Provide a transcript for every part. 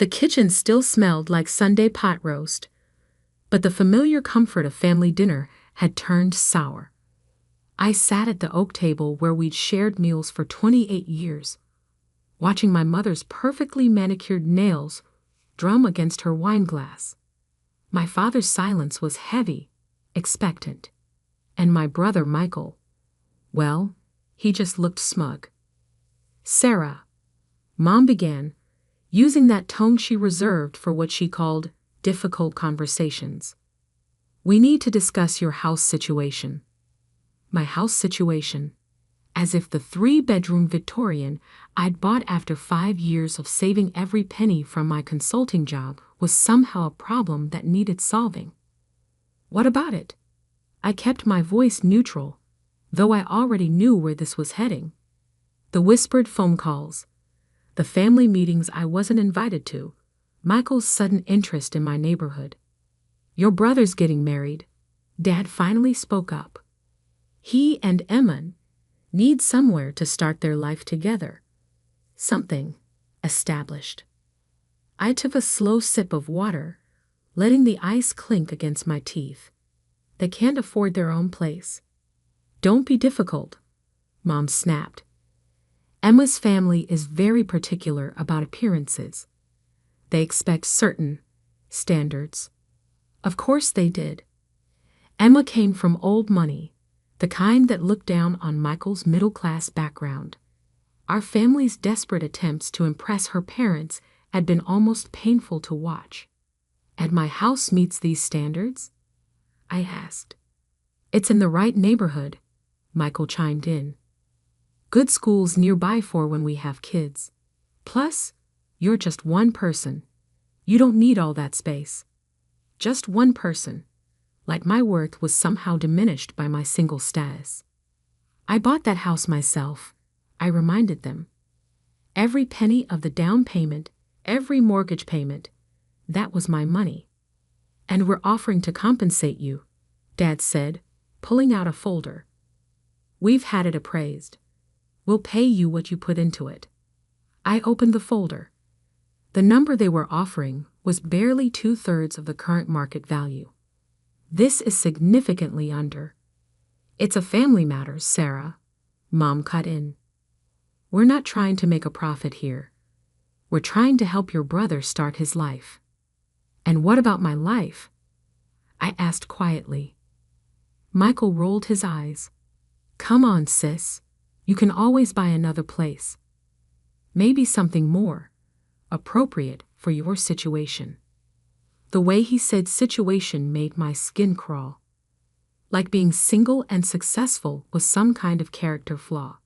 The kitchen still smelled like Sunday pot roast, but the familiar comfort of family dinner had turned sour. I sat at the oak table where we'd shared meals for 28 years, watching my mother's perfectly manicured nails drum against her wine glass. My father's silence was heavy, expectant, and my brother Michael, well, he just looked smug. "Sarah," Mom began, using that tone she reserved for what she called difficult conversations. "We need to discuss your house situation." My house situation, as if the 3-bedroom Victorian I'd bought after 5 years of saving every penny from my consulting job was somehow a problem that needed solving. "What about it?" I kept my voice neutral, though I already knew where this was heading. The whispered phone calls, the family meetings I wasn't invited to, Michael's sudden interest in my neighborhood. "Your brother's getting married," Dad finally spoke up. "He and Emma need somewhere to start their life together. Something established." I took a slow sip of water, letting the ice clink against my teeth. "They can't afford their own place." "Don't be difficult," Mom snapped. "Emma's family is very particular about appearances. They expect certain standards." Of course they did. Emma came from old money, the kind that looked down on Michael's middle-class background. Our family's desperate attempts to impress her parents had been almost painful to watch. "And my house meets these standards?" I asked. "It's in the right neighborhood," Michael chimed in. "Good schools nearby for when we have kids. Plus, you're just one person. You don't need all that space." Just one person. Like my worth was somehow diminished by my single status. "I bought that house myself," I reminded them. "Every penny of the down payment, every mortgage payment, that was my money." "And we're offering to compensate you," Dad said, pulling out a folder. "We've had it appraised. We'll pay you what you put into it." I opened the folder. The number they were offering was barely 2/3 of the current market value. "This is significantly under." "It's a family matter, Sarah," Mom cut in. "We're not trying to make a profit here. We're trying to help your brother start his life." "And what about my life?" I asked quietly. Michael rolled his eyes. "Come on, sis. You can always buy another place. Maybe something more appropriate for your situation." The way he said situation made my skin crawl. Like being single and successful was some kind of character flaw.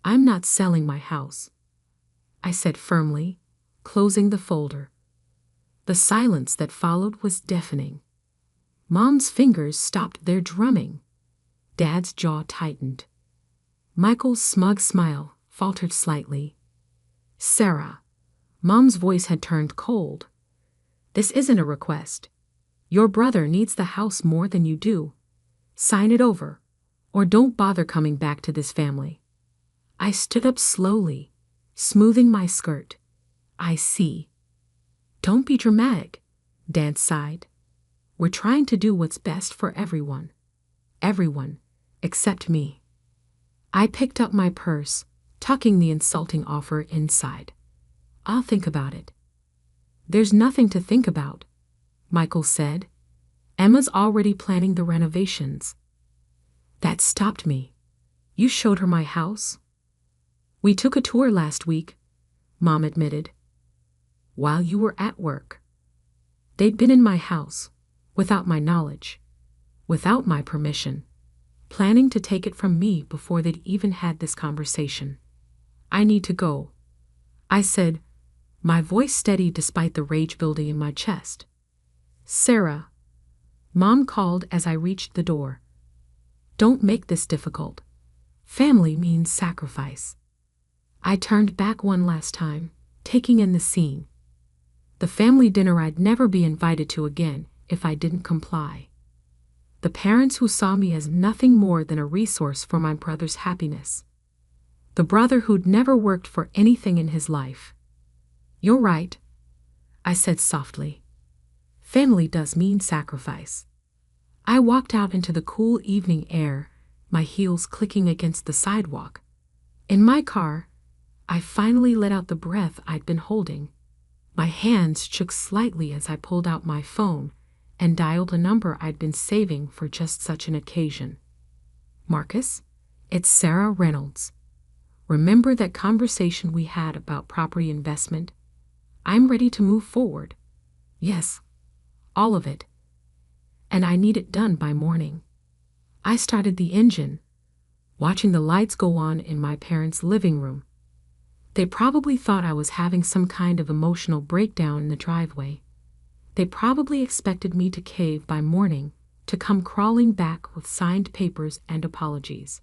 "I'm not selling my house," I said firmly, closing the folder. The silence that followed was deafening. Mom's fingers stopped their drumming. Dad's jaw tightened. Michael's smug smile faltered slightly. "Sarah," Mom's voice had turned cold. "This isn't a request. Your brother needs the house more than you do. Sign it over, or don't bother coming back to this family." I stood up slowly, smoothing my skirt. "I see." "Don't be dramatic," Dad sighed. "We're trying to do what's best for everyone. Everyone, except me." I picked up my purse, tucking the insulting offer inside. "I'll think about it." "There's nothing to think about," Michael said. "Emma's already planning the renovations." That stopped me. "You showed her my house?" "We took a tour last week," Mom admitted. "While you were at work." They'd been in my house, without my knowledge, without my permission, planning to take it from me before they'd even had this conversation. "I need to go," I said, my voice steady despite the rage building in my chest. "Sarah," Mom called as I reached the door. "Don't make this difficult. Family means sacrifice." I turned back one last time, taking in the scene. The family dinner I'd never be invited to again if I didn't comply. The parents who saw me as nothing more than a resource for my brother's happiness. The brother who'd never worked for anything in his life. "You're right," I said softly. Family does mean sacrifice. I walked out into the cool evening air, my heels clicking against the sidewalk. In my car, I finally let out the breath I'd been holding. My hands shook slightly as I pulled out my phone and dialed a number I'd been saving for just such an occasion. Marcus, it's Sarah Reynolds. Remember that conversation we had about property investment? I'm ready to move forward. Yes, all of it. And I need it done by morning. I started the engine, watching the lights go on in my parents' living room. They probably thought I was having some kind of emotional breakdown in the driveway. They probably expected me to cave by morning, to come crawling back with signed papers and apologies.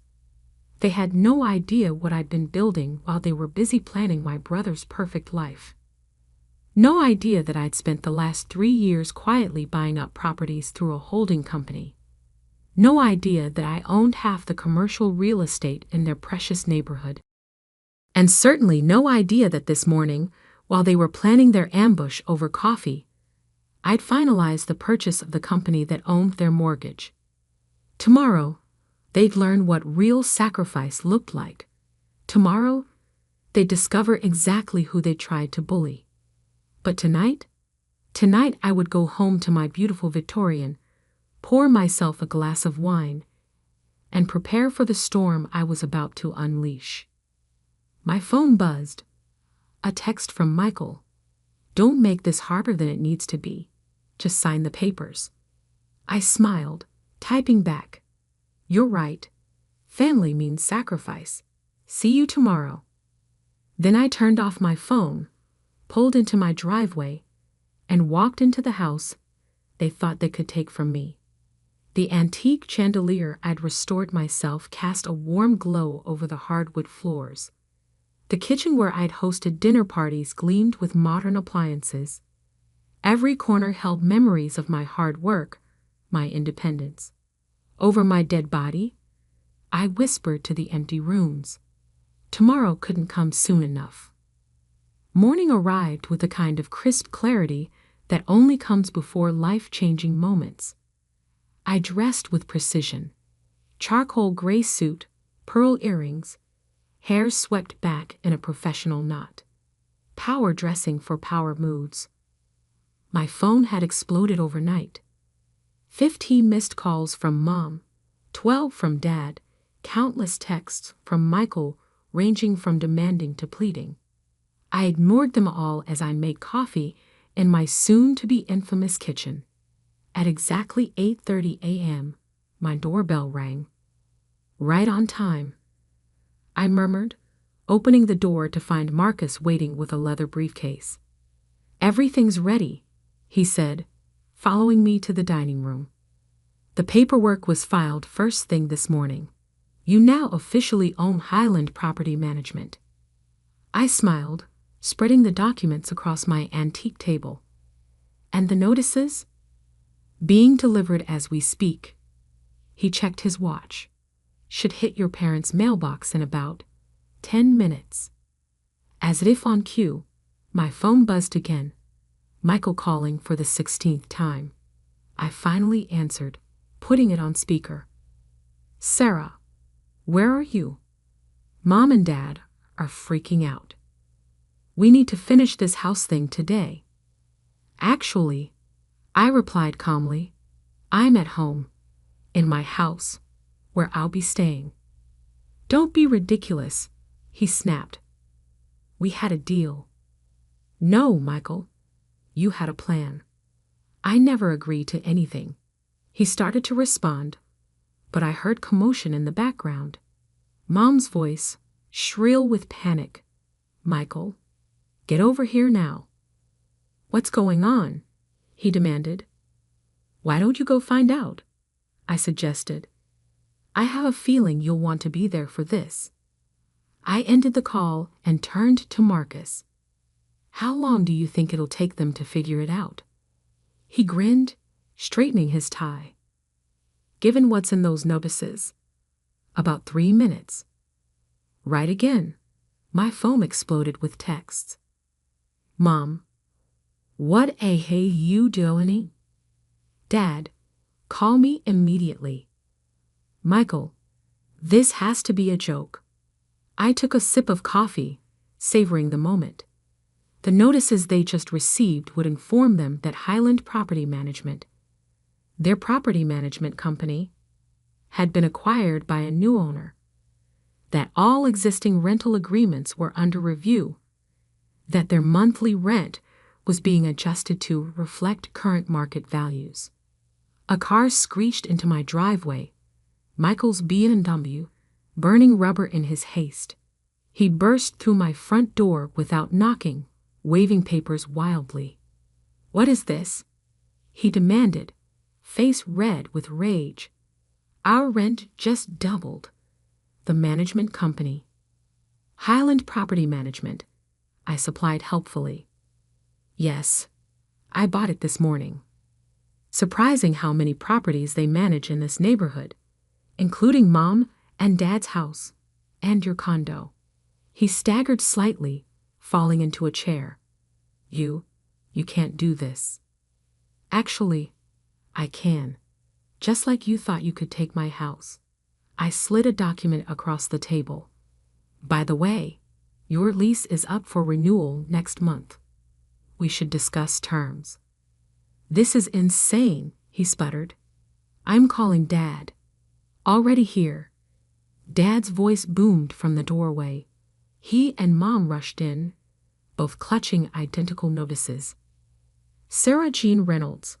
They had no idea what I'd been building while they were busy planning my brother's perfect life. No idea that I'd spent the last 3 years quietly buying up properties through a holding company. No idea that I owned half the commercial real estate in their precious neighborhood. And certainly no idea that this morning, while they were planning their ambush over coffee, I'd finalized the purchase of the company that owned their mortgage. Tomorrow, they'd learn what real sacrifice looked like. Tomorrow, they'd discover exactly who they tried to bully. But tonight I would go home to my beautiful Victorian, pour myself a glass of wine, and prepare for the storm I was about to unleash. My phone buzzed. A text from Michael. Don't make this harder than it needs to be. Just sign the papers. I smiled, typing back. You're right. Family means sacrifice. See you tomorrow. Then I turned off my phone, pulled into my driveway, and walked into the house they thought they could take from me. The antique chandelier I'd restored myself cast a warm glow over the hardwood floors. The kitchen where I'd hosted dinner parties gleamed with modern appliances. Every corner held memories of my hard work, my independence. Over my dead body, I whispered to the empty rooms. Tomorrow couldn't come soon enough. Morning arrived with a kind of crisp clarity that only comes before life-changing moments. I dressed with precision. Charcoal gray suit, pearl earrings, hair swept back in a professional knot. Power dressing for power moods. My phone had exploded overnight. 15 missed calls from Mom, 12 from Dad, countless texts from Michael ranging from demanding to pleading. I ignored them all as I made coffee in my soon-to-be infamous kitchen. At exactly 8:30 a.m., my doorbell rang. Right on time, I murmured, opening the door to find Marcus waiting with a leather briefcase. Everything's ready, he said, following me to the dining room. The paperwork was filed first thing this morning. You now officially own Highland Property Management. I smiled, spreading the documents across my antique table. And the notices? Being delivered as we speak. He checked his watch. Should hit your parents' mailbox in about 10 minutes. As if on cue, my phone buzzed again. Michael calling for the 16th time. I finally answered, putting it on speaker. Sarah, where are you? Mom and Dad are freaking out. We need to finish this house thing today. Actually, I replied calmly, I'm at home, in my house, where I'll be staying. Don't be ridiculous, he snapped. We had a deal. No, Michael, you had a plan. I never agreed to anything. He started to respond, but I heard commotion in the background. Mom's voice, shrill with panic. Michael, get over here now. What's going on? He demanded. Why don't you go find out? I suggested. I have a feeling you'll want to be there for this. I ended the call and turned to Marcus. How long do you think it'll take them to figure it out? He grinned, straightening his tie. Given what's in those notices, about 3 minutes. Right again. My phone exploded with texts. Mom, What a hey you doing? Dad, call me immediately. Michael, this has to be a joke. I took a sip of coffee, savoring the moment. The notices they just received would inform them that Highland Property Management, their property management company, had been acquired by a new owner, that all existing rental agreements were under review, that their monthly rent was being adjusted to reflect current market values. A car screeched into my driveway, Michael's BMW, burning rubber in his haste. He burst through my front door without knocking, waving papers wildly. What is this? He demanded, face red with rage. Our rent just doubled. The management company. Highland Property Management, I supplied helpfully. Yes, I bought it this morning. Surprising how many properties they manage in this neighborhood, including Mom and Dad's house, and your condo. He staggered slightly, falling into a chair. You can't do this. Actually, I can. Just like you thought you could take my house. I slid a document across the table. By the way, your lease is up for renewal next month. We should discuss terms. This is insane, he sputtered. I'm calling Dad. Already here. Dad's voice boomed from the doorway. He and Mom rushed in, both clutching identical notices. Sarah Jean Reynolds.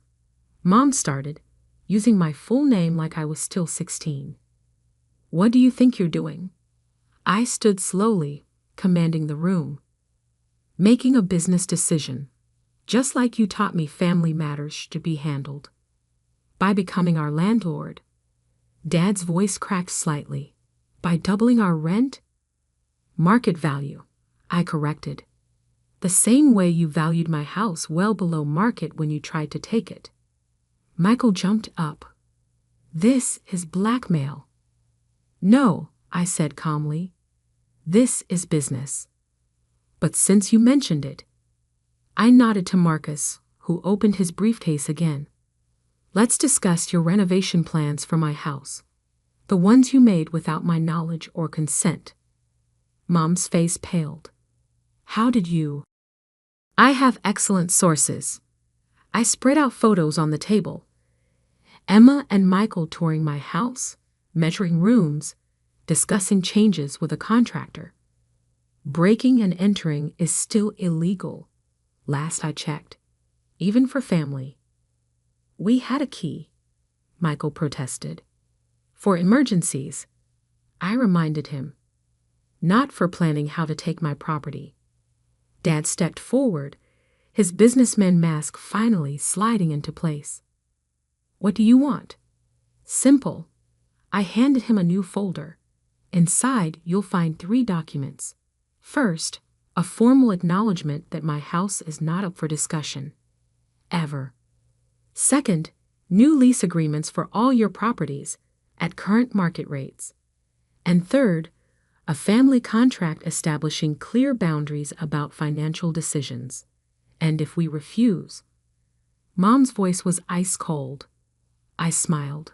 Mom started, using my full name like I was still 16. What do you think you're doing? I stood slowly, commanding the room. Making a business decision, just like you taught me family matters should be handled. By becoming our landlord. Dad's voice cracked slightly. By doubling our rent? Market value, I corrected. The same way you valued my house well below market when you tried to take it. Michael jumped up. This is blackmail. No, I said calmly. This is business. But since you mentioned it, I nodded to Marcus, who opened his briefcase again. Let's discuss your renovation plans for my house. The ones you made without my knowledge or consent. Mom's face paled. How did you? I have excellent sources. I spread out photos on the table. Emma and Michael touring my house, measuring rooms, discussing changes with a contractor. Breaking and entering is still illegal, last I checked, even for family. We had a key, Michael protested. For emergencies, I reminded him. Not for planning how to take my property. Dad stepped forward, his businessman mask finally sliding into place. What do you want? Simple. I handed him a new folder. Inside, you'll find 3 documents. First, a formal acknowledgement that my house is not up for discussion. Ever. Second, new lease agreements for all your properties at current market rates. And third, a family contract establishing clear boundaries about financial decisions. And if we refuse. Mom's voice was ice cold. I smiled.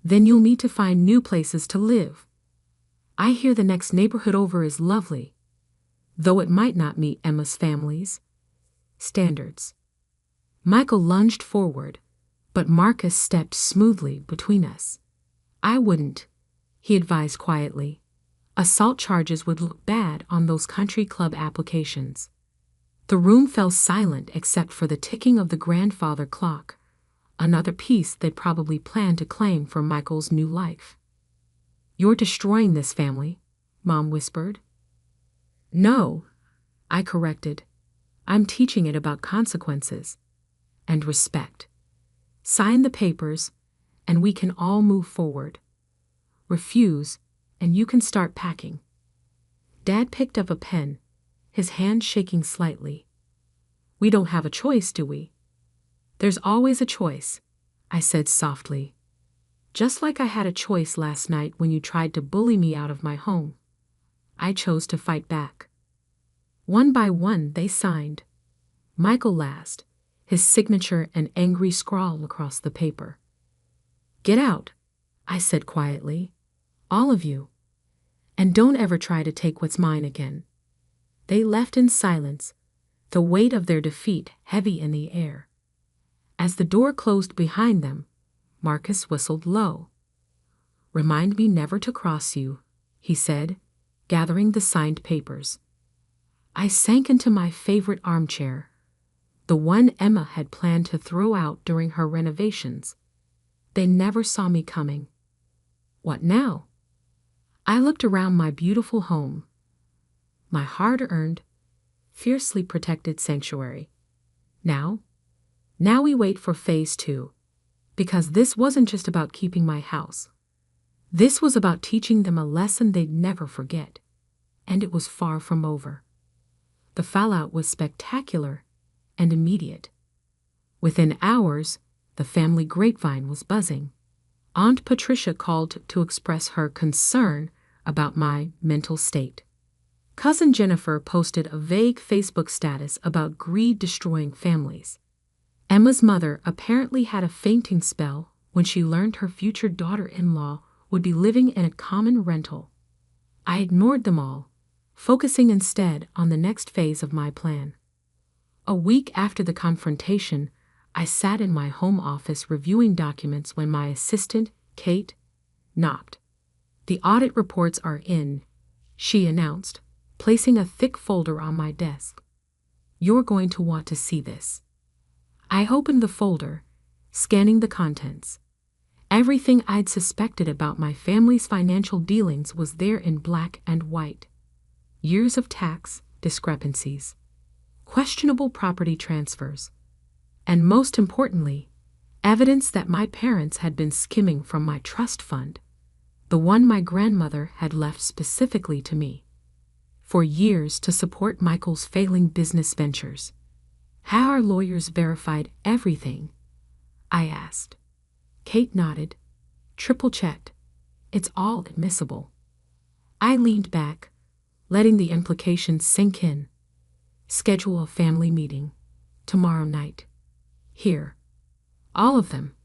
Then you'll need to find new places to live. I hear the next neighborhood over is lovely, though it might not meet Emma's family's standards. Michael lunged forward, but Marcus stepped smoothly between us. I wouldn't, he advised quietly. Assault charges would look bad on those country club applications. The room fell silent except for the ticking of the grandfather clock, another piece they'd probably planned to claim for Michael's new life. You're destroying this family, Mom whispered. No, I corrected. I'm teaching it about consequences and respect. Sign the papers, and we can all move forward. Refuse, and you can start packing. Dad picked up a pen, his hand shaking slightly. We don't have a choice, do we? There's always a choice, I said softly. Just like I had a choice last night when you tried to bully me out of my home. I chose to fight back. One by one, they signed. Michael laughed, his signature an angry scrawl across the paper. "Get out," I said quietly. "All of you. And don't ever try to take what's mine again." They left in silence, the weight of their defeat heavy in the air. As the door closed behind them, Marcus whistled low. "Remind me never to cross you," he said, gathering the signed papers. I sank into my favorite armchair, the one Emma had planned to throw out during her renovations. They never saw me coming. What now? I looked around my beautiful home, my hard-earned, fiercely protected sanctuary. Now we wait for phase 2, because this wasn't just about keeping my house. This was about teaching them a lesson they'd never forget, and it was far from over. The fallout was spectacular and immediate. Within hours, the family grapevine was buzzing. Aunt Patricia called to express her concern about my mental state. Cousin Jennifer posted a vague Facebook status about greed destroying families. Emma's mother apparently had a fainting spell when she learned her future daughter-in-law would be living in a common rental. I ignored them all, focusing instead on the next phase of my plan. A week after the confrontation, I sat in my home office reviewing documents when my assistant, Kate, knocked. "The audit reports are in," she announced, placing a thick folder on my desk. "You're going to want to see this." I opened the folder, scanning the contents. Everything I'd suspected about my family's financial dealings was there in black and white. Years of tax discrepancies, questionable property transfers, and most importantly, evidence that my parents had been skimming from my trust fund, the one my grandmother had left specifically to me, for years to support Michael's failing business ventures. "How our lawyers verified everything?" I asked. Kate nodded, triple-checked. "It's all admissible." I leaned back, letting the implications sink in. "Schedule a family meeting. Tomorrow night. Here. All of them.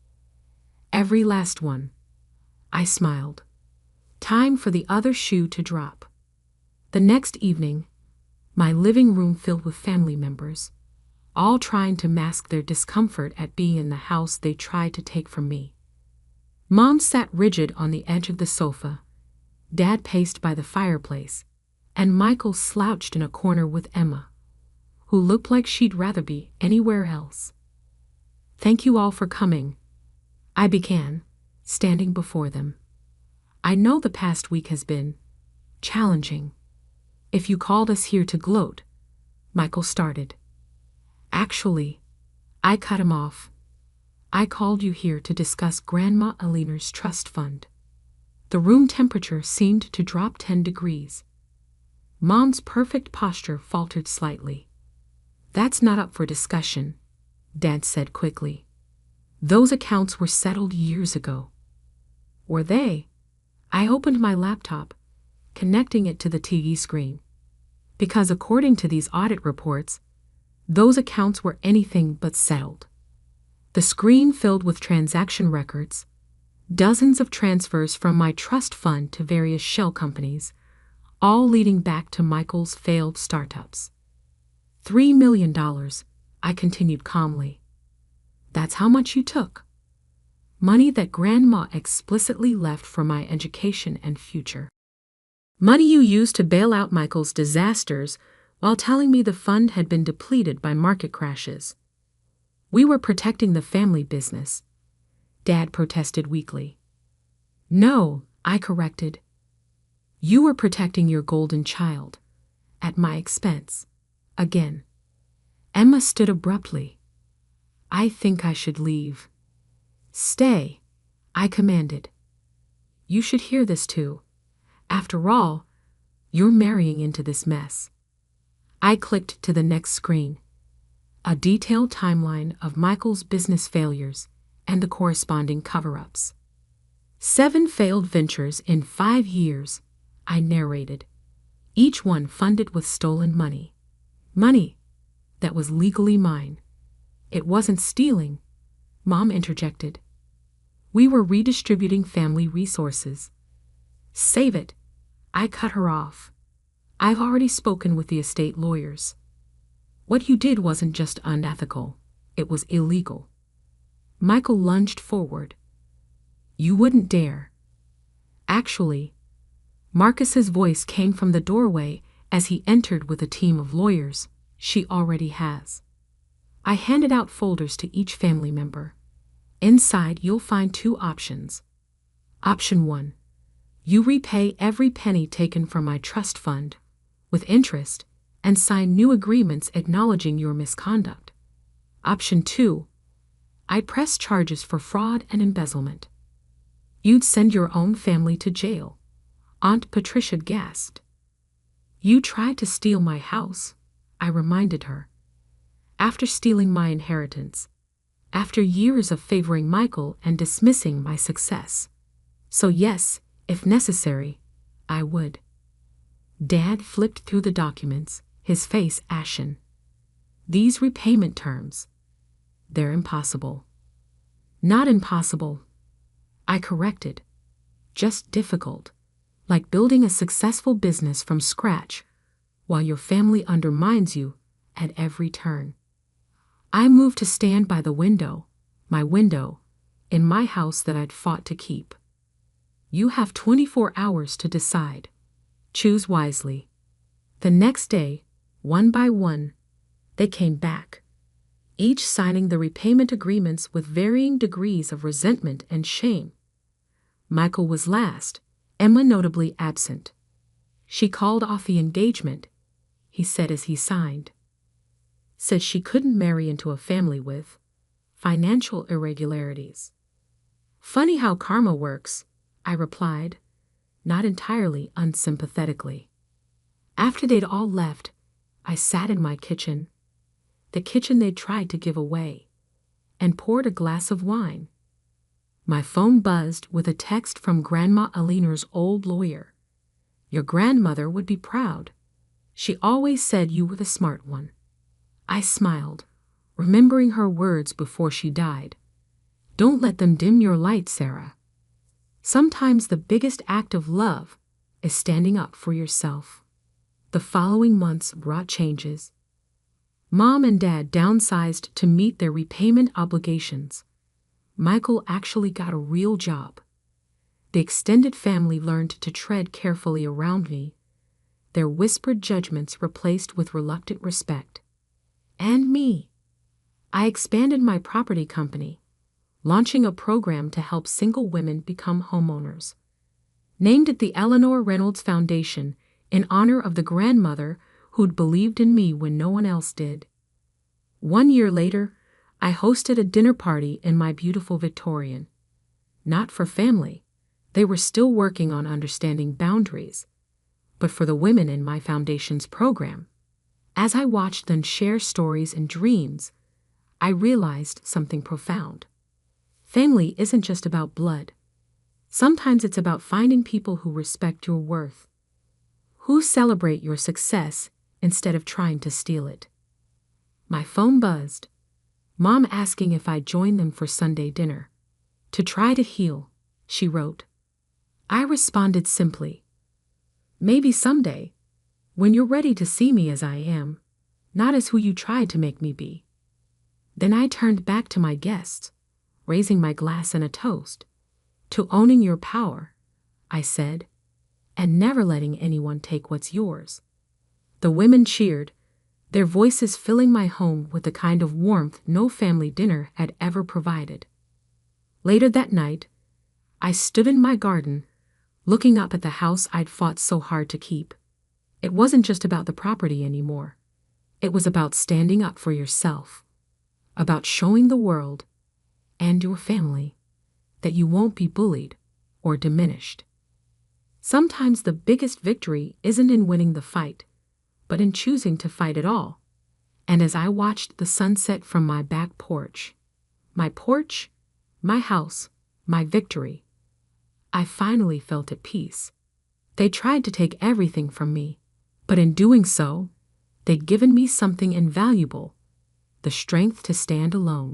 Every last one." I smiled. Time for the other shoe to drop. The next evening, my living room filled with family members, all trying to mask their discomfort at being in the house they tried to take from me. Mom sat rigid on the edge of the sofa, Dad paced by the fireplace, and Michael slouched in a corner with Emma, who looked like she'd rather be anywhere else. "Thank you all for coming," I began, standing before them. "I know the past week has been challenging. If you called us here to gloat," Michael started. "Actually," I cut him off. "I called you here to discuss Grandma Alina's trust fund." The room temperature seemed to drop 10 degrees. Mom's perfect posture faltered slightly. "That's not up for discussion," Dad said quickly. "Those accounts were settled years ago." Were they? I opened my laptop, connecting it to the TV screen. Because according to these audit reports, those accounts were anything but settled. The screen filled with transaction records, dozens of transfers from my trust fund to various shell companies, all leading back to Michael's failed startups. $3 million, I continued calmly. "That's how much you took. Money that Grandma explicitly left for my education and future. Money you used to bail out Michael's disasters while telling me the fund had been depleted by market crashes. We were protecting the family business," Dad protested weakly. "No," I corrected. "You were protecting your golden child, at my expense, again." Emma stood abruptly. "I think I should leave." "Stay," I commanded. "You should hear this too. After all, you're marrying into this mess." I clicked to the next screen. A detailed timeline of Michael's business failures and the corresponding cover-ups. 7 failed ventures in 5 years, I narrated. Each one funded with stolen money. Money that was legally mine. It wasn't stealing, Mom interjected. We were redistributing family resources. Save it, I cut her off. I've already spoken with the estate lawyers. What you did wasn't just unethical, it was illegal. Michael lunged forward. You wouldn't dare. Actually, Marcus's voice came from the doorway as he entered with a team of lawyers. She already has. I handed out folders to each family member. Inside, you'll find 2 options. Option 1. You repay every penny taken from my trust fund, with interest, and sign new agreements acknowledging your misconduct. Option 2. I'd press charges for fraud and embezzlement. You'd send your own family to jail. Aunt Patricia gasped. You tried to steal my house, I reminded her. After stealing my inheritance. After years of favoring Michael and dismissing my success. So yes, if necessary, I would. Dad flipped through the documents, his face ashen. These repayment terms. They're impossible. Not impossible, I corrected. Just difficult. Like building a successful business from scratch, while your family undermines you at every turn. I moved to stand by the window, my window, in my house that I'd fought to keep. You have 24 hours to decide. Choose wisely. The next day, one by one, they came back, each signing the repayment agreements with varying degrees of resentment and shame. Michael was last, Emma notably absent. She called off the engagement, he said as he signed. Said she couldn't marry into a family with financial irregularities. Funny how karma works, I replied, not entirely unsympathetically. After they'd all left, I sat in my kitchen, the kitchen they'd tried to give away, and poured a glass of wine. My phone buzzed with a text from Grandma Aliner's old lawyer. Your grandmother would be proud. She always said you were the smart one. I smiled, remembering her words before she died. Don't let them dim your light, Sarah. Sometimes the biggest act of love is standing up for yourself. The following months brought changes. Mom and Dad downsized to meet their repayment obligations. Michael actually got a real job. The extended family learned to tread carefully around me, their whispered judgments replaced with reluctant respect. And me. I expanded my property company, launching a program to help single women become homeowners. Named it the Eleanor Reynolds Foundation in honor of the grandmother who'd believed in me when no one else did. 1 year later, I hosted a dinner party in my beautiful Victorian. Not for family, they were still working on understanding boundaries, but for the women in my foundation's program. As I watched them share stories and dreams, I realized something profound. Family isn't just about blood. Sometimes it's about finding people who respect your worth, who celebrate your success instead of trying to steal it. My phone buzzed, Mom asking if I'd join them for Sunday dinner. To try to heal, she wrote. I responded simply, maybe someday, when you're ready to see me as I am, not as who you tried to make me be. Then I turned back to my guests, raising my glass in a toast. To owning your power, I said, and never letting anyone take what's yours. The women cheered, their voices filling my home with the kind of warmth no family dinner had ever provided. Later that night, I stood in my garden, looking up at the house I'd fought so hard to keep. It wasn't just about the property anymore. It was about standing up for yourself, about showing the world and your family that you won't be bullied or diminished. Sometimes the biggest victory isn't in winning the fight, but in choosing to fight at all. And as I watched the sunset from my back porch, my house, my victory, I finally felt at peace. They tried to take everything from me, but in doing so, They'd given me something invaluable, the strength to stand alone.